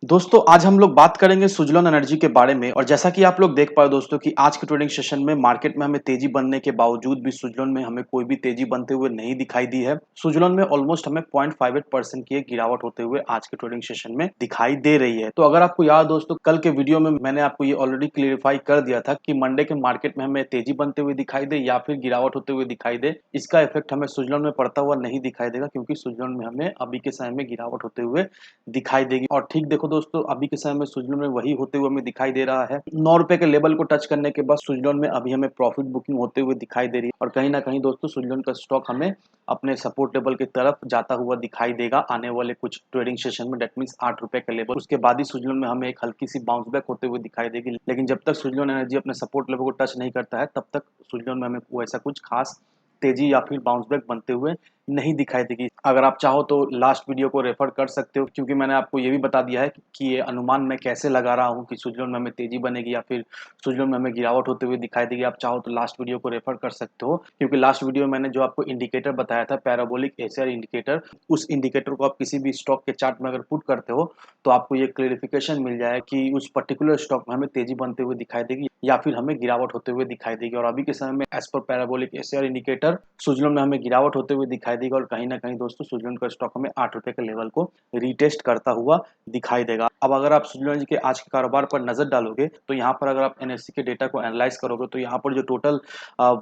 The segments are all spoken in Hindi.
दोस्तों आज हम लोग बात करेंगे सुज़लोन एनर्जी के बारे में और जैसा कि आप लोग देख पाए दोस्तों कि आज के ट्रेडिंग सेशन में मार्केट में हमें तेजी बनने के बावजूद भी सुज़लोन में हमें कोई भी तेजी बनते हुए नहीं दिखाई दी है। सुज़लोन में ऑलमोस्ट हमें 0.58% की एक गिरावट होते हुए आज के ट्रेडिंग सेशन में दिखाई दे रही है। तो अगर आपको याद दोस्तों कल के वीडियो में मैंने आपको ये ऑलरेडी क्लियरिफाई कर दिया था कि मंडे के मार्केट में हमें तेजी बनते हुए दिखाई दे या फिर गिरावट होते हुए दिखाई दे, इसका इफेक्ट हमें सुज़लोन में पड़ता हुआ नहीं दिखाई देगा क्योंकि सुज़लोन में हमें अभी के समय में गिरावट होते हुए दिखाई देगी। और ठीक देखो दोस्तों अभी के समय में सुज़लोन में वही होते हुए हमें दिखाई दे रहा है। 9 रुपए के लेवल को टच करने के बाद सुज़लोन में अभी हमें प्रॉफिट बुकिंग होते हुए दिखाई दे रही है और कहीं ना कहीं दोस्तों सुज़लोन का स्टॉक हमें अपने सपोर्ट लेवल की तरफ जाता हुआ दिखाई देगा आने वाले कुछ ट्रेडिंग सेशन में। डेट मीन्स 8 रुपए का लेवल, उसके बाद ही सुज़लोन में हमें एक हल्की सी बाउंस बैक होते हुए दिखाई देगी। लेकिन जब तक सुज़लोन एनर्जी अपने सपोर्ट लेवल को टच नहीं करता है तब तक सुज़लोन में हमें वैसा कुछ खास तेजी या फिर बाउंस बैक बनते हुए नहीं दिखाई देगी। अगर आप चाहो तो लास्ट वीडियो को रेफर कर सकते हो क्योंकि मैंने आपको ये भी बता दिया है कि ये अनुमान मैं कैसे लगा रहा हूँ कि सुज़लोन में हमें तेजी बनेगी या फिर सुज़लोन में हमें गिरावट होते हुए दिखाई देगी। आप चाहो तो लास्ट वीडियो को रेफर कर सकते हो क्योंकि लास्ट वीडियो में मैंने जो आपको इंडिकेटर बताया था पैराबोलिक एशियर इंडिकेटर, उस इंडिकेटर को आप किसी भी स्टॉक के चार्ट में अगर पुट करते हो तो आपको ये क्लेरिफिकेशन मिल जाए कि उस पर्टिकुलर स्टॉक में हमें तेजी बनते हुए दिखाई देगी या फिर हमें गिरावट होते हुए दिखाई देगी। और अभी के समय में as per parabolic एशियर indicator Suzlon में हमें गिरावट होते हुए दिखाई देगा और कहीं ना कहीं दोस्तों सुज़लोन का स्टॉक हमें 8 रुपए के लेवल को रीटेस्ट करता हुआ दिखाई देगा। अब अगर आप सुज़लोन के आज के कारोबार पर नजर डालोगे तो यहाँ पर अगर आप एनएससी के डेटा को एनालाइज करोगे तो यहाँ पर जो टोटल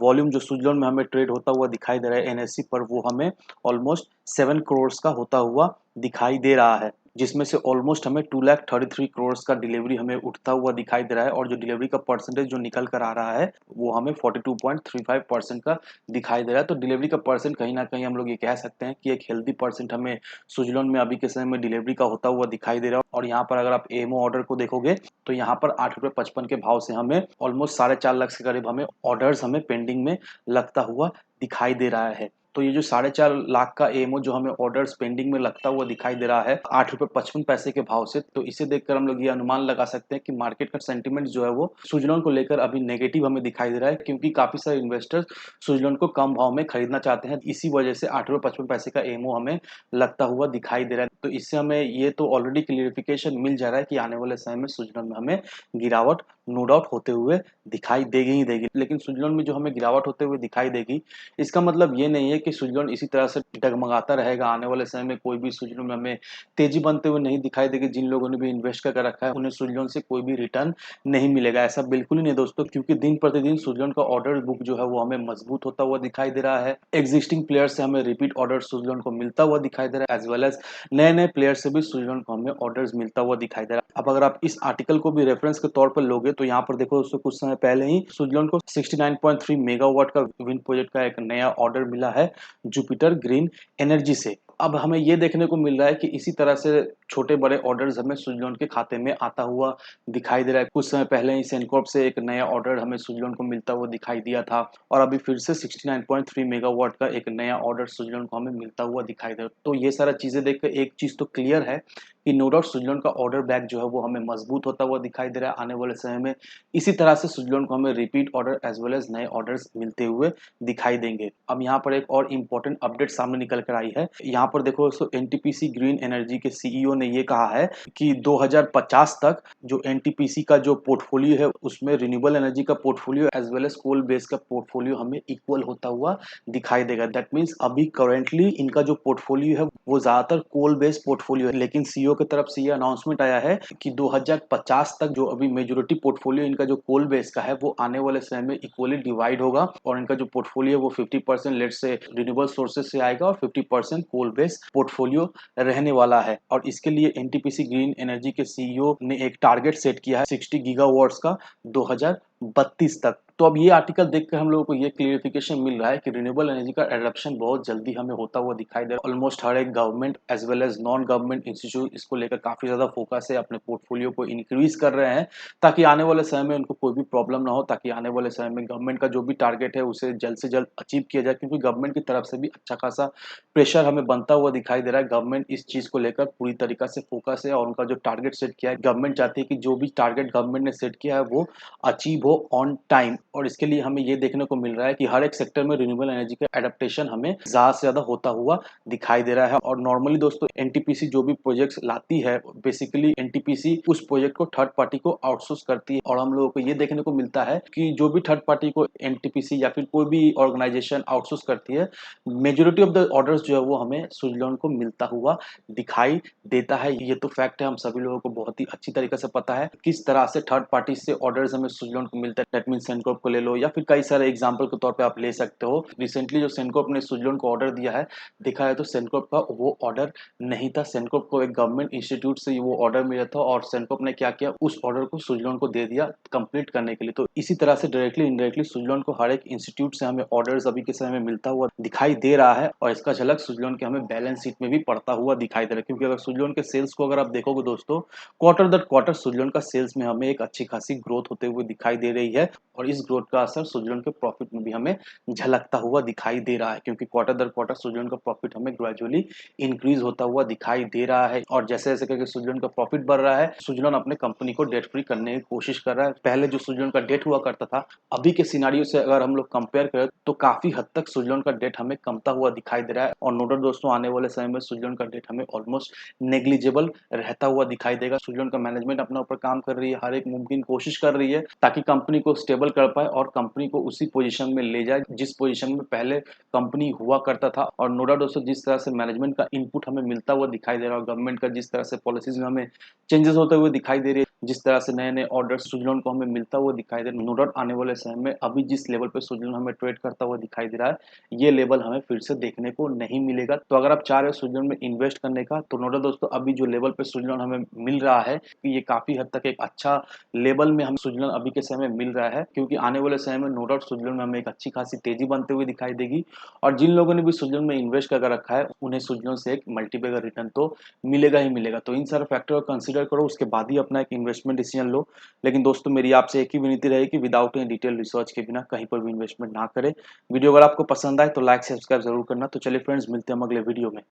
वॉल्यूम जो सुज़लोन में हमें ट्रेड होता हुआ दिखाई दे रहा है एनएससी पर, वो हमें ऑलमोस्ट 7 करोड़ का होता हुआ दिखाई दे रहा है, जिसमें से ऑलमोस्ट हमें 2,33 करोड़ का डिलीवरी हमें उठता हुआ दिखाई दे रहा है और जो डिलीवरी का परसेंटेज जो निकल कर आ रहा है वो हमें 42.35% का दिखाई दे रहा है। तो डिलीवरी का परसेंट कहीं ना कहीं हम लोग ये कह सकते हैं कि एक हेल्दी परसेंट हमें सुज़लोन में अभी के समय में डिलीवरी का होता हुआ दिखाई दे रहा है। और यहाँ पर अगर आप एमओ ऑर्डर को देखोगे तो यहाँ पर 8.55 के भाव से हमें ऑलमोस्ट 4.5 लाख के करीब हमें ऑर्डर्स हमें पेंडिंग में लगता हुआ दिखाई दे रहा है। तो ये जो 4.5 लाख का एमओ जो हमें ऑर्डर्स पेंडिंग में लगता हुआ दिखाई दे रहा है 8.55 रुपए के भाव से, तो इसे देखकर हम लोग ये अनुमान लगा सकते हैं कि मार्केट का सेंटीमेंट जो है वो सुज़लोन को लेकर अभी नेगेटिव हमें दिखाई दे रहा है क्योंकि काफी सारे इन्वेस्टर्स सुज़लोन को कम भाव में खरीदना चाहते हैं। इसी वजह से 8.55 का एमओ हमें लगता हुआ दिखाई दे रहा है। तो इससे हमें ये तो ऑलरेडी क्लियरिफिकेशन मिल जा रहा है कि आने वाले समय में सुज़लोन में हमें गिरावट नो डाउट होते हुए दिखाई देगी ही देगी। लेकिन सुज़लोन में जो हमें गिरावट होते हुए दिखाई देगी इसका मतलब ये नहीं है कि सुज़लोन इसी तरह से डगमगाता रहेगा। आने वाले समय में कोई भी सुज़लोन में हमें तेजी बनते हुए नहीं दिखाई देगी। जिन लोगों ने भी इन्वेस्ट करके रखा है उन्हें सुज़लोन से कोई भी रिटर्न नहीं मिलेगा, ऐसा बिल्कुल ही नहीं दोस्तों, क्योंकि दिन प्रतिदिन सुज़लोन का ऑर्डर बुक जो है वो हमें मजबूत होता हुआ दिखाई दे रहा है। एग्जिस्टिंग प्लेयर से हमें रिपीट ऑर्डर सुज़लोन को मिलता हुआ दिखाई दे रहा है एज वेल एज नए नए प्लेयर से भी सुज़लोन को हमें ऑर्डर्स मिलता हुआ दिखाई दे रहा है। अब अगर आप इस आर्टिकल को भी रेफरेंस के तौर पर लोगे तो यहाँ पर देखो दोस्तों कुछ समय पहले ही सुज़लोन को 69.3 मेगावाट का विंड प्रोजेक्ट का एक नया ऑर्डर मिला है जुपिटर ग्रीन एनर्जी से। अब हमें ये देखने को मिल रहा है कि इसी तरह से छोटे बड़े ऑर्डर्स हमें सुज़लोन के खाते में आता हुआ दिखाई दे रहा है। कुछ समय पहले ही सेनकॉर्प से एक नया ऑर्डर हमें सुज़लोन को मिलता हुआ दिखाई दिया था और अभी फिर से 69.3 मेगावाट का एक नया ऑर्डर सुज़लोन को हमें मिलता हुआ दिखाई दे रहा है। तो ये सारा चीजें देखकर एक चीज तो क्लियर है कि नो डाउट सुज़लोन का ऑर्डर बैक जो है वो हमें मजबूत होता हुआ दिखाई दे रहा है आने वाले समय में। इसी तरह से सुज़लोन को हमें repeat order as well as नए ऑर्डर्स मिलते हुए दिखाई देंगे। अब यहाँ पर एक और इम्पोर्टेंट अपडेट सामने निकल कर आई है। यहाँ पर देखो दोस्तों एनटीपीसी ग्रीन एनर्जी के सीईओ ने ये कहा है कि 2050 तक जो एनटीपीसी का जो पोर्टफोलियो है उसमें रिन्यूएबल एनर्जी का portfolio as well as coal base का पोर्टफोलियो हमें इक्वल होता हुआ दिखाई देगा। दैट मीन्स अभी करेंटली इनका जो पोर्टफोलियो है वो ज्यादातर कोल बेस्ड पोर्टफोलियो है, लेकिन सीईओ की तरफ से ये अनाउंसमेंट आया है कि 2050 तक जो अभी मेजोरिटी पोर्टफोलियो इनका जो कोल बेस का है वो आने वाले समय में इक्वली डिवाइड होगा और इनका जो पोर्टफोलियो वो 50% लेट से रिन्यूएबल सोर्सेज से आएगा और 50% कोल बेस्ड पोर्टफोलियो रहने वाला है। और इसके लिए एनटीपीसी ग्रीन एनर्जी के सीईओ ने एक टारगेट सेट किया है 60 गीगावाट्स का 2032 तक। तो अब ये आर्टिकल देखकर हम लोगों को ये क्लियरिफिकेशन मिल रहा है कि रिन्यूएबल एनर्जी का एडॉप्शन बहुत जल्दी हमें होता हुआ दिखाई दे रहा है। ऑलमोस्ट हर एक government as well as non government institute इसको लेकर काफी ज्यादा फोकस है, अपने पोर्टफोलियो को इंक्रीज कर रहे हैं ताकि आने वाले समय में उनको कोई भी प्रॉब्लम ना हो, ताकि आने वाले समय में गवर्नमेंट का जो भी टारगेट है उसे जल्द से जल्द अचीव किया जाए। क्योंकि गवर्नमेंट की तरफ से भी अच्छा खासा प्रेशर हमें बनता हुआ दिखाई दे रहा है। गवर्नमेंट इस चीज को लेकर पूरी तरीका से फोकस है और उनका जो टारगेट सेट किया है, गवर्नमेंट चाहती है कि जो भी टारगेट गवर्नमेंट ने सेट किया है वो अचीव वो ऑन टाइम, और इसके लिए हमें ये देखने को मिल रहा है कि हर एक सेक्टर में रिन्यूएबल एनर्जी का एडेप्टेशन हमें ज़्यादा से ज़्यादा होता हुआ दिखाई दे रहा है। और नॉर्मली दोस्तों एनटीपीसी जो भी प्रोजेक्ट्स लाती है, बेसिकली एनटीपीसी उस प्रोजेक्ट को थर्ड पार्टी को आउटसोर्स करती है, और हम लोगों को ये देखने को मिलता है कि जो भी थर्ड पार्टी को एनटीपीसी या फिर कोई भी ऑर्गेनाइजेशन आउटसोर्स करती है, मेजोरिटी ऑफ द ऑर्डर्स जो है वो हमें सुजलॉन को मिलता हुआ दिखाई देता है। ये तो फैक्ट है, हम सभी लोगों को बहुत ही अच्छी तरीके से पता है किस तरह से थर्ड पार्टी से ऑर्डर्स हमें सुजलॉन को मिलता है। दैट मीन सेनकॉर्प को ले लो या फिर कई सारे एग्जांपल के तौर पे आप ले सकते हो। रिसेंटली जो सेनकॉर्प ने सुजलॉन को ऑर्डर दिया है, देखा है तो सेनकॉर्प का वो ऑर्डर नहीं था। सेनकॉर्प को एक गवर्नमेंट इंस्टीट्यूट से वो ऑर्डर मिला था, और सेनकॉर्प ने क्या किया, उस ऑर्डर को सुजलॉन को दे दिया कंप्लीट करने के लिए। तो इसी तरह से डायरेक्टली इनडायरेक्टली सुजलॉन को हर एक इंस्टीट्यूट से हमें ऑर्डर्स अभी के समय में मिलता हुआ दिखाई दे रहा है, और इसका झलक सुजलॉन के हमें बैलेंस शीट में भी पड़ता हुआ दिखाई दे रहा है। क्योंकि अगर सुजलॉन के सेल्स को अगर आप देखोगे दोस्तों, क्वार्टर दर क्वार्टर सुजलॉन का सेल्स में हमें एक अच्छी खासी ग्रोथ होते हुए दिखाई दे रही है, और इस ग्रोथ का असर सुजलॉन के प्रॉफिट में भी हमें झलकता हुआ दिखाई दे रहा है। क्योंकि क्वार्टर दर क्वार्टर सुजलॉन का प्रॉफिट हमें ग्रेजुअली इंक्रीज होता हुआ दिखाई दे रहा है, और जैसे जैसे करके सुजलॉन का प्रॉफिट बढ़ रहा है, सुजलॉन अपने कंपनी को डेट फ्री करने की कोशिश कर रहा है। पहले जो सुजलॉन का डेट हुआ करता था, अभी के सिनारियो से अगर हम लोग कंपेयर करें तो काफी हद तक सुजलॉन का डेट हमें कमता हुआ दिखाई दे रहा है। और नो डाउट दोस्तों, आने वाले समय में सुजलॉन का डेट हमें ऑलमोस्ट नेग्लिजिबल रहता हुआ दिखाई देगा। सुजलॉन का मैनेजमेंट अपने ऊपर काम कर रही है, हर एक मुमकिन कोशिश कर रही है ताकि कंपनी को स्टेबल कर पाए और कंपनी को उसी पोजीशन में ले जाए जिस पोजीशन में पहले कंपनी हुआ करता था। और नो डाउट दोस्तों, जिस तरह से मैनेजमेंट का इनपुट हमें मिलता हुआ दिखाई दे रहा है, गवर्नमेंट का जिस तरह से पॉलिसीज में हमें चेंजेस होते हुए दिखाई दे रही है, जिस तरह से नए नए ऑर्डर सुजलॉन को हमें मिलता हुआ दिखाई दे रहा है, नो डाउट आने वाले समय में अभी जिस लेवल पे सुजलॉन हमें ट्रेड करता हुआ दिखाई दे रहा है, ये लेवल हमें फिर से देखने को नहीं मिलेगा। तो अगर आप चाह रहे हो सुजलॉन में इन्वेस्ट करने का, तो नो डाउट दोस्तों, अभी जो लेवल पे सुजलॉन हमें मिल रहा है, कि ये काफी हद तक एक अच्छा लेवल में हम सुजलॉन अभी के समय में मिल रहा है। क्योंकि आने वाले समय में नो डाउट सुजलॉन में हमें एक अच्छी खासी तेजी बनते हुए दिखाई देगी, और जिन लोगों ने भी सुजलॉन में इन्वेस्ट कर रखा है, उन्हें सुजलॉन से एक मल्टीबैगर रिटर्न तो मिलेगा ही मिलेगा। तो इन सारे फैक्टर को कंसीडर करो, उसके बाद ही अपना एक इन्वेस्टमेंट डिसीजन लो। लेकिन दोस्तों, मेरी आपसे एक ही विनती रहेगी कि विदाउट एनी डिटेल रिसर्च के बिना कहीं पर भी इन्वेस्टमेंट ना करें। वीडियो अगर आपको पसंद आए तो लाइक सब्सक्राइब जरूर करना। तो चलिए फ्रेंड्स, मिलते हैं हम अगले वीडियो में।